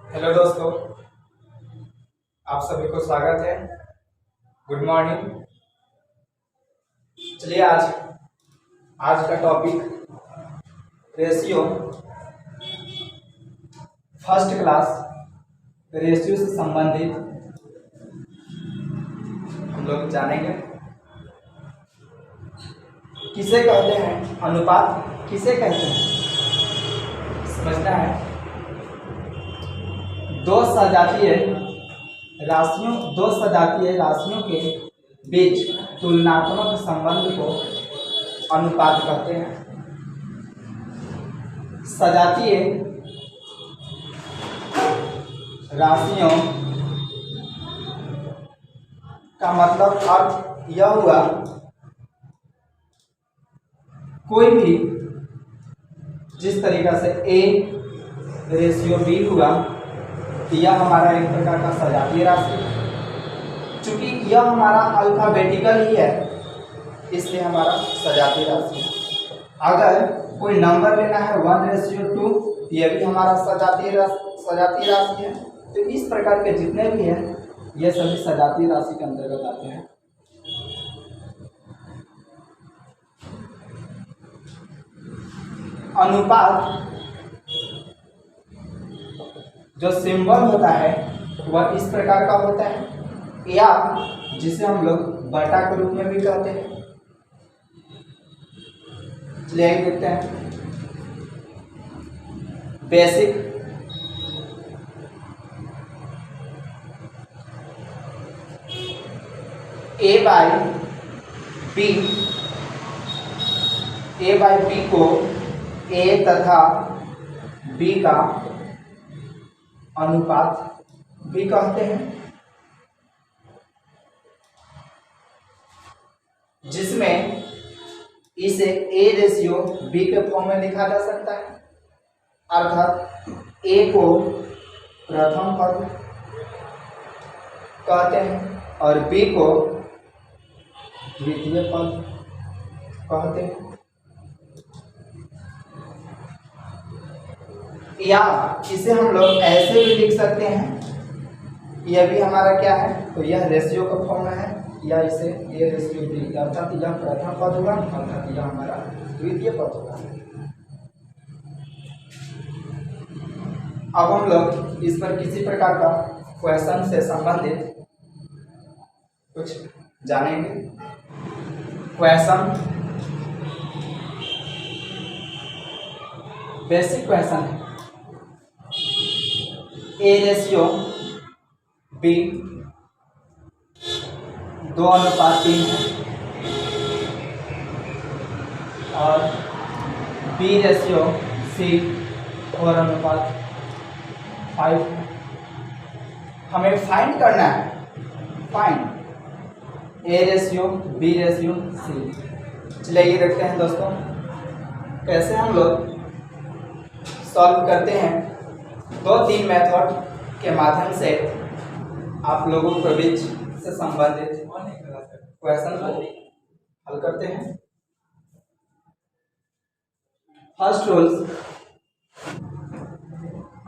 Hello दोस्तों, आप सभी को स्वागत है। Good morning. चलिए आज का topic ratio, first class ratio से संबंधित हम लोग जानेंगे। किसे कहते हैं अनुपात, किसे कहते हैं समझना है। दो सजातीय राशियों के बीच तुलनात्मक संबंध को अनुपात कहते हैं। सजातीय राशियों का मतलब अर्थ यह हुआ, कोई भी जिस तरीका से A रेशियो B हुआ, यह हमारा एक प्रकार का सजातीय राशि। चूंकि यह हमारा अल्फाबेटिकल ही है, इसलिए हमारा सजातीय राशि। अगर कोई नंबर लेना है 1:2, यह भी हमारा सजातीय राशि है। तो इस प्रकार के जितने भी हैं, ये सभी सजातीय राशि के अंतर्गत आते हैं। अनुपात जो सिंबल होता है वह इस प्रकार का होता है, या जिसे हम लोग बटा के रूप में भी कहते हैं। चलिए देखते हैं। बेसिक A बाई बी को A तथा B का अनुपात भी कहते हैं, जिसमें इसे A रेशियो B के फॉर्म में लिखा जा सकता है। अर्थात A को प्रथम पद कहते हैं और B को द्वितीय पद कहते हैं। या इसे हम लोग ऐसे भी लिख सकते हैं, यह भी हमारा क्या है, तो यह रेशियो का फॉर्म है, या इसे A रेशियो B, अर्थात यह प्रथम पद होगा, अर्थात यह हमारा द्वितीय पद होगा। अब हम लोग इस पर किसी प्रकार का क्वेश्चन से संबंधित कुछ जानेंगे। क्वेश्चन बेसिक क्वेश्चन है। A रेशियो B 2:3 है और B रेशियो C 4:5। हमें फाइंड करना है, find A ratio B ratio C। चलिए ये देखते हैं दोस्तों, कैसे हम लोग सॉल्व करते हैं। 2-3 मेथड के माध्यम से आप लोगों के बीच से संबंधित क्वेश्चन को हल करते हैं। First rules,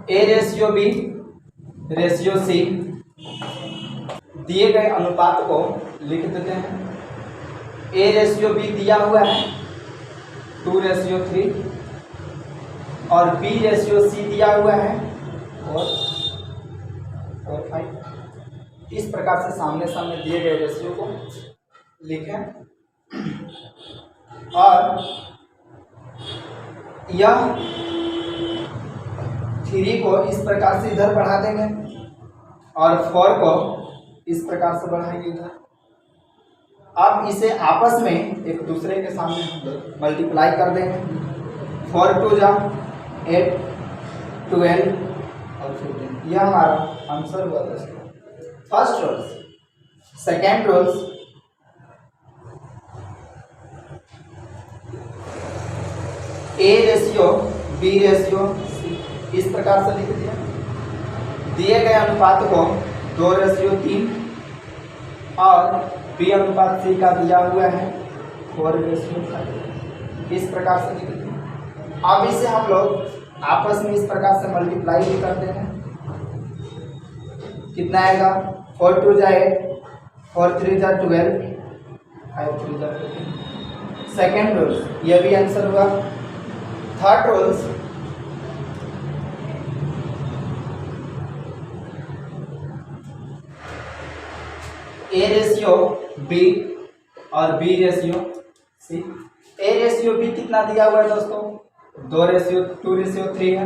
A ratio B ratio C दिए गए अनुपात को लिख देते हैं। A रेशियो B दिया हुआ है 2:3 और B रेशियो C दिया हुआ है 4:5। इस प्रकार से सामने सामने दिए गए रेशियो को लिखें और यह 3 को इस प्रकार से इधर बढ़ा देंगे और 4 को इस प्रकार से बढ़ाएंगे इधर। अब इसे आपस में एक दूसरे के सामने हम लोग मल्टीप्लाई कर देंगे। 4 2 जा 8, 12 और 15। यह हमारा आंसर हुआ दोस्तों। First rules. Second rules, A ratio B ratio C इस प्रकार से लिख दिया। दिए गए अनुपात को 2:3 और B अनुपात C का दिया हुआ है 4:5। इस प्रकार से लिख दिया। अब इसे हम लोग आपस में इस प्रकार से मल्टीप्लाई भी करते हैं कितना आएगा 4 2 जा 8, 4 3 जा 12, 5 3 जा 15। सेकेंड रूल्स ये भी आंसर हुआ। Third rules A ratio B और B ratio C. A ratio B कितना दिया हुआ है दोस्तों 2:3 है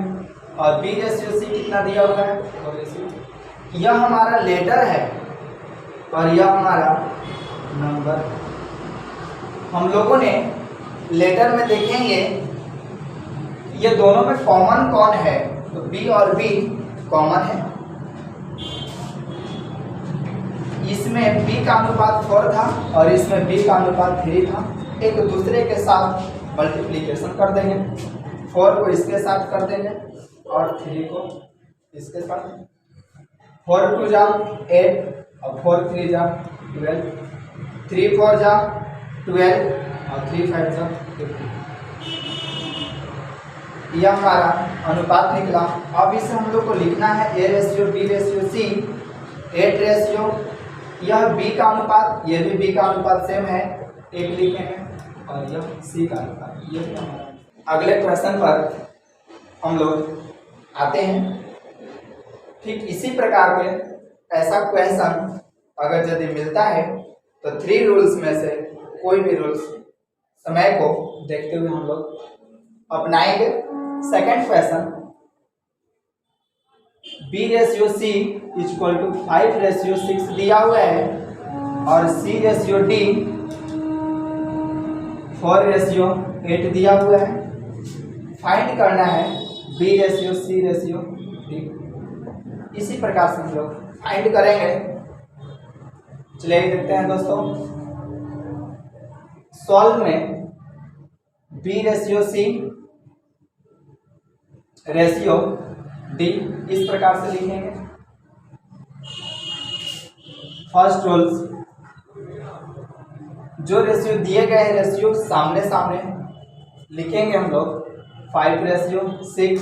और बी रेशियो सी कितना दिया हुआ है 4:2। यह हमारा लेटर है और यह हमारा नंबर। हम लोगों ने लेटर में देखेंगे ये दोनों में कॉमन कौन है, तो बी और बी कॉमन है। इसमें b का अनुपात 4 था और इसमें b का अनुपात 3 था। एक दूसरे के साथ मल्टीप्लिकेशन कर देंगे, 4 को इसके साथ कर देंगे और 3 को इसके साथ। 4 2 जा 8 और 4 3 जा 12, 3 4 जा 12 और 3 5 जा 15। यह हमारा अनुपात निकला। अब इसे हम लोग को लिखना है A ratio B ratio C. 8 ratio यह b का अनुपात, यह भी b का अनुपात सेम है, 1 लिखेंगे और यह c का अनुपात। ये हमारा अगले क्वेश्चन पर हम लोग आते हैं। ठीक इसी प्रकार के ऐसा क्वेश्चन अगर यदि मिलता है तो 3 रूल्स में से कोई भी रूल्स समय को देखते हुए हम लोग अपनाएंगे। Second question b ratio c equal to 5 ratio 6 दिया हुआ है और c रेशियो d 4 रेशियो 8 दिया हुआ है। फाइंड करना है b ratio c ratio d। इसी प्रकार से हम लोग फाइंड करेंगे। चलिए देखते हैं दोस्तों। सॉल्व में b ratio c ratio d इस प्रकार से लिखेंगे। फर्स्ट रूल्स जो रेशियो दिए गए हैं रेशियो सामने सामने लिखेंगे हम लोग। 5 रेशियो 6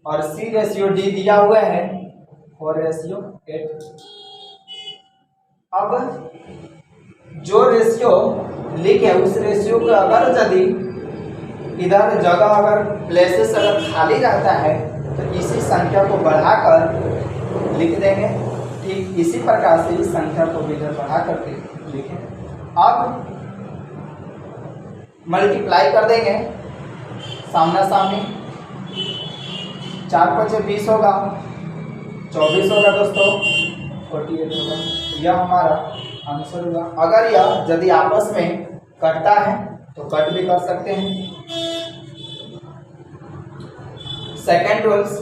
और c रेशियो d दिया हुआ है 4 रेशियो 8। अब जो रेशियो लिखे उस रेशियो को अगर यदि इधर जगह अगर प्लेसेस अगर खाली रहता है तो इसी संख्या को बढ़ाकर लिख देंगे। ठीक इसी प्रकार से इस संख्या को भी इधर बढ़ा करके लिखें। अब मल्टीप्लाई कर देंगे सामना सामनी। 4 5 20 होगा, 24 होगा दोस्तों, 48 होगा। यह हमारा आंसर हुआ। अगर यह यदि आपस में कटता है तो कट भी कर सकते हैं। Second rules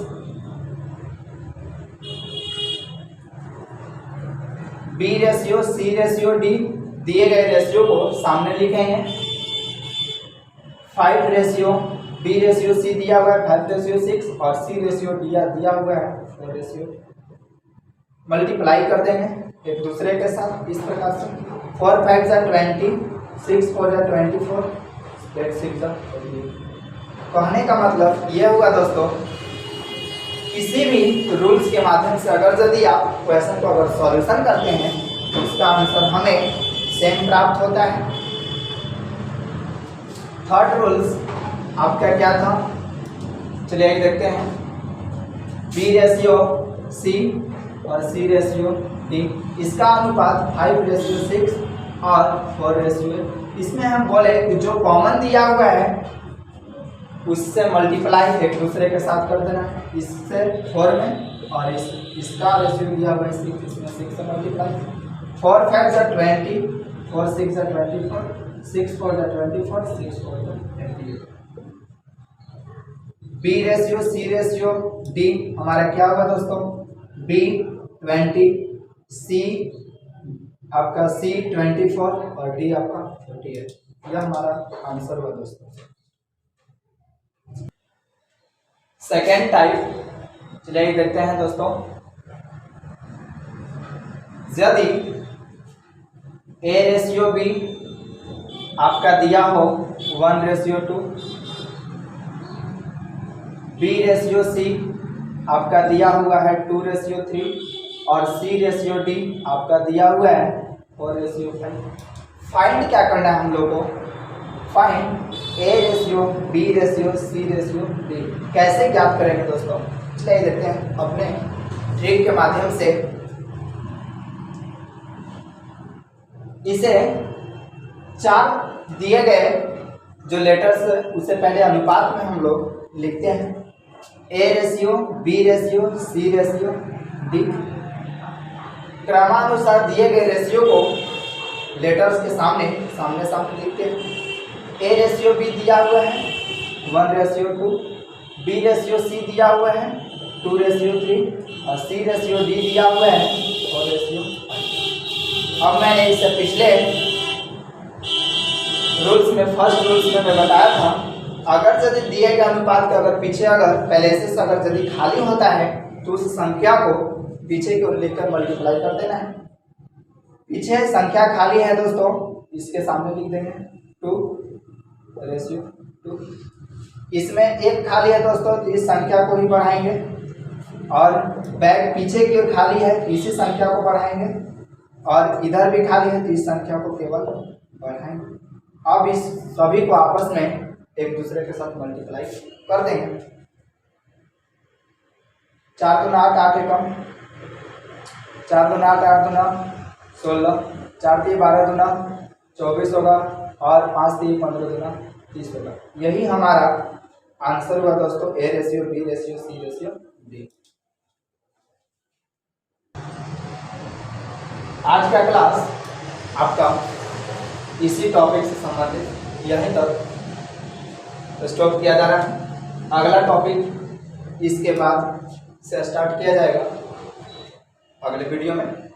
b ratio c ratio d दिए गए रेशियो को सामने लिखेंगे। 5 रेशियो b रेशियो c दिया हुआ है 5 रेशियो 6 और c रेशियो d दिया हुआ है 4 रेशियो। मल्टीप्लाई कर देंगे एक दूसरे के साथ इस प्रकार से। 4 5 जा 20, 6 4 जा 24, 8 6 जा 48। कहने का मतलब यह हुआ दोस्तों, किसी भी रूल्स के माध्यम से अगर यदि आप क्वेश्चन को अगर सॉल्यूशन करते हैं तो उसका आंसर हमें सेम प्राप्त होता है। थर्ड रूल्स आपका क्या था, चलिए देखते हैं। b रेशियो c और c रेशियो d, इसका अनुपात 5 रेशियो 6 और 4 रेशियो। इसमें हम बोले कि जो कॉमन दिया हुआ है उससे मल्टीप्लाई एक दूसरे के साथ कर देना है। इससे 4 में और इसका रेशियो दिया हुआ है 6, इसमें 6 से मल्टीप्लाई। 4 5 जा 20, 4 6 जा 24, 6 4 जा 24, 6 4 जा 28। b ratio c ratio d हमारा क्या होगा दोस्तों, b 20, c आपका c 24 और d आपका 48। यह हमारा आंसर हुआ दोस्तों। सेकेंड टाइप चलिए देखते हैं दोस्तों। यदि a रेशियो b आपका दिया हो 1 रेशियो 2, b रेशियो c आपका दिया हुआ है 2 रेशियो 3 और C/D आपका दिया हुआ है 4:5। फाइंड क्या करना है हम लोग को, फाइंड A/B/C/D। कैसे ज्ञात करेंगे दोस्तों, ले देते हैं अपने ट्रिक के माध्यम से। इसे 4 दिए गए जो लेटर्स उसे पहले अनुपात में हम लोग लिखते हैं, A/B/C/D। क्रमानुसार दिए गए रेशियो को लेटर्स के सामने लिखते हैं। A/B दिया हुआ है 1:2, B/C दिया हुआ है 2:3 और C/D दिया हुआ है 4:5। अब मैंने इसे पिछले रूल्स में, फर्स्ट रूल्स में मैं बताया था, अगर यदि दिए गए अनुपात का अगर पीछे अगर पहले से अगर यदि खाली होता है तो उस संख्या को पीछे की ओर लिखकर मल्टीप्लाई कर देना है। पीछे संख्या खाली है दोस्तों, इसके सामने लिख देंगे 2:2। इसमें 1 खाली है दोस्तों, तो इस संख्या को ही बढ़ाएंगे, और बैक पीछे की ओर खाली है, इसी संख्या को बढ़ाएंगे, और इधर भी खाली है तो इस संख्या को केवल बढ़ाएंगे। अब इस सभी को आपस में एक दूसरे के साथ मल्टीप्लाई कर देंगे। 4 दूना 8, 8 एकम 4 दूना 8, 8 दूना 16, 4 3 12 दूना 24 होगा, और 5 3 15 दूना 30 होगा। यही हमारा आंसर हुआ दोस्तों, A/B/C/D। आज का क्लास आपका इसी टॉपिक से संबंधित यहीं तक स्टॉप किया जा रहा है। अगला टॉपिक इसके बाद से स्टार्ट किया जाएगा अगले वीडियो में।